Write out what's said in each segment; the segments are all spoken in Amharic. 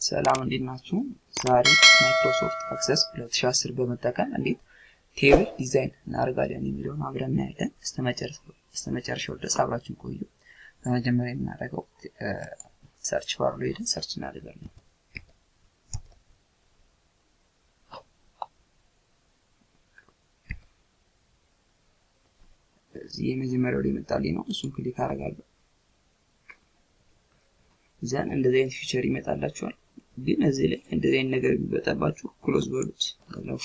ሰላም እንዴት ናችሁ? ዛሬ ማይክሮሶፍት አክሰስ 2010 በመጠቀም እንዴት ቴብል ዲዛይን እናደርጋለን የሚለውን አብረን እናያለን። እስከመጨረሻው ድረስ አብራችሁን ቆዩ። በመጀመሪያ የምናደርገው ሰርች ባር ላይ ሄደን ሰርች እናደርጋለን። እዚህ የመጀመሪያው ላይ መጣልኝ ነው። እሱን ክሊክ አደርጋለሁ። ዘን እንደዚህ አይነት ፊቸር ይመጣላችኋል። ግን እዚህ ላይ እንደዚህ አይነት ነገር ቢበጣባችሁ ክሎዝ በሉት ለፉ።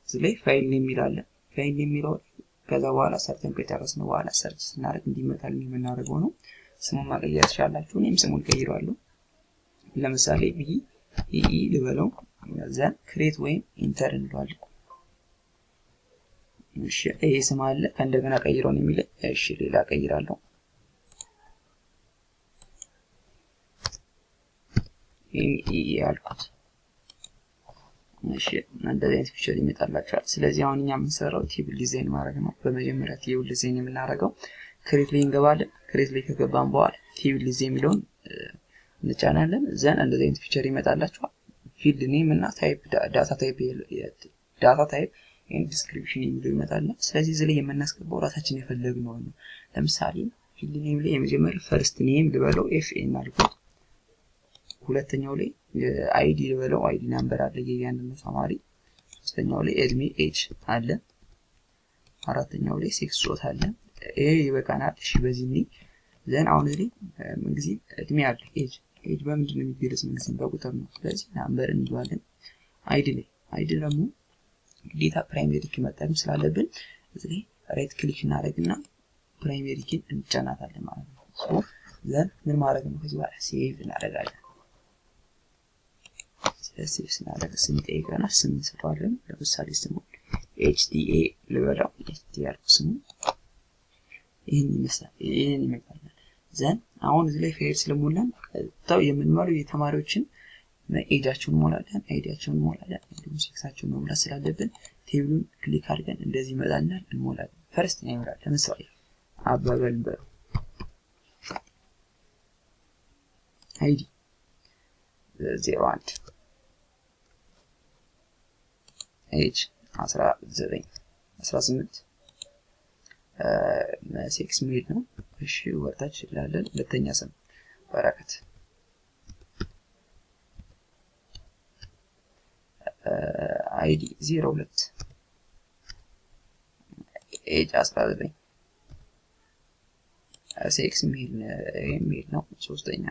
እዚህ ላይ ፋይል ኔም ይላል። ፋይል ኔም የሚለው ከዛ በኋላ ሰርተን ከጨረስን በኋላ ሰርች ስናደርግ እንዲመጣልን የምናደርገው ነው። ስሙን ማቀየር ትችላላችሁ። እኔም ስሙን ቀይራለሁ። ለምሳሌ ቢኢ ልበለው። ዘን ክሬት ወይም ኢንተር እንለዋለን። እሺ ይሄ ስም አለ። ከእንደገና ቀይረው ነው የሚለው። እሺ ሌላ ቀይራለሁ። ያልኩት እሺ እንደዚህ አይነት ፊቸር ይመጣላችኋል። ስለዚህ አሁን እኛ የምንሰራው ቴብል ዲዛይን ማድረግ ነው። በመጀመሪያ ቴብል ዲዛይን የምናደርገው ክሬት ላይ እንገባለን። ክሬት ላይ ከገባን በኋላ ቴብል ዲዛይን የሚለውን እንጫናለን። ዘን እንደዚህ አይነት ፊቸር ይመጣላችኋል። ፊልድ ኔም እና ታይፕ ዳታ ታይፕ ኤንድ ዲስክሪፕሽን የሚለው ይመጣልና ስለዚህ እዚህ ላይ የምናስገባው ራሳችን የፈለግነው ነው። ለምሳሌ ፊልድ ኔም ላይ የመጀመሪያ ፈርስት ኔም ልበለው ኤፍኤን አልኩት። ሁለተኛው ላይ አይዲ ልበለው አይዲ ናምበር አለ የእያንዳንዱ ተማሪ። ሶስተኛው ላይ እድሜ ኤጅ አለ። አራተኛው ላይ ሴክስ ጾታ አለ። ይሄ ይበቃናል። እሺ በዚህ ላይ ዘን አሁን እዚህ ምንጊዜም እድሜ አለ ኤጅ በምንድን ነው የሚገለጽ? ምንጊዜም በቁጥር ነው። ስለዚህ ናምበር እንለዋለን። አይዲ ደግሞ ግዴታ ፕራይመሪ ኪ መጠቀም ስላለብን እዚህ ላይ ራይት ክሊክ እናደርግና ፕራይመሪ ኪን እንጫናታለን ማለት ነው። ሶ ዘን ምን ማድረግ ነው? ከዚህ በኋላ ሴቭ እናደርጋለን። ሴቭ ስናደርግ ስም ይጠይቀናል። ስም እንሰጠዋለን። ለምሳሌ ስሙ HTA ልበለው። HTA ያልኩት ስሙ ይሄን ይመስላል። ዘን አሁን እዚህ ላይ ፋይል ስለሞላን ታው የምንሞላው የተማሪዎችን ኤጃቸውን ሞላለን፣ አይዲያቸውን ሞላለን፣ እንዲሁም ሴክሳቸውን መሙላት ስላለብን ቴብሉን ክሊክ አድርገን እንደዚህ ይመጣልናል እንሞላለን። ፈርስት ኔም ይላል። ለምሳሌ አበበል በ አይዲ 01 ኤጅ 18 ሴክስ ሜል ነው። እሺ ወርታች ይላል። ሁለተኛ ስም በረከት አይዲ 02 ኤጅ 19 ሴክስ ሜል ነው። ሶስተኛ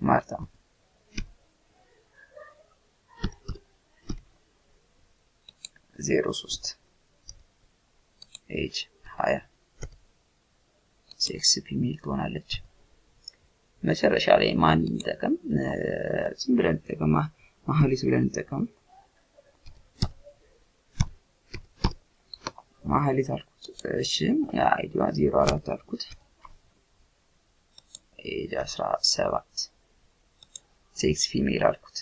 ማርታ 03 ኤጅ 20 ሴክስ ፊሜል ትሆናለች። መጨረሻ ላይ ማን እንጠቀም? ዝም ብለን እንጠቀም። ማህሌት ብለን እንጠቀም። ማህሌት አልኩት። እሺ አይዲዋ 04 አልኩት። ኤጅ 17 ሴክስ ፊሜል አልኩት።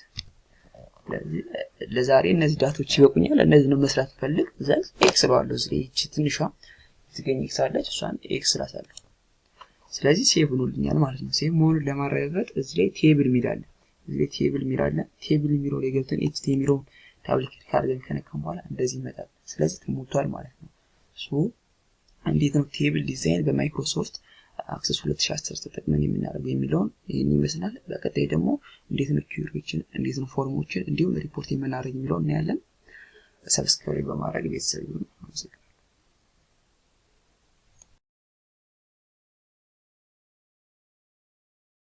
ለዛሬ እነዚህ ዳቶች ይበቁኛል። እነዚህ ነው መስራት ፈልግ ዘን ኤክስ ባለው እቺ ትንሿ ትገኝ ኤክስ አለች። እሷን ኤክስ ላሳለሁ። ስለዚህ ሴቭ ሆኖልኛል ማለት ነው። ሴቭ መሆኑን ለማረጋገጥ እዚህ ላይ ቴብል ሚላል ቴብል የሚለው ላይ ገብተን HTML የሚለውን ዳብል ክሊክ አድርገን ከነካን በኋላ እንደዚህ ይመጣል። ስለዚህ ተሞልቷል ማለት ነው። ሶ እንዴት ነው ቴብል ዲዛይን በማይክሮሶፍት አክሰስ 2010 ተጠቅመን የምናደርገው የሚለውን ይሄን ይመስላል። በቀጣይ ደግሞ እንዴት ነው ኪውሪዎችን፣ እንዴት ነው ፎርሞችን እንዲሁም ሪፖርት የምናደርግ የሚለውን እናያለን። ሰብስክራይብ በማድረግ ቤተሰብ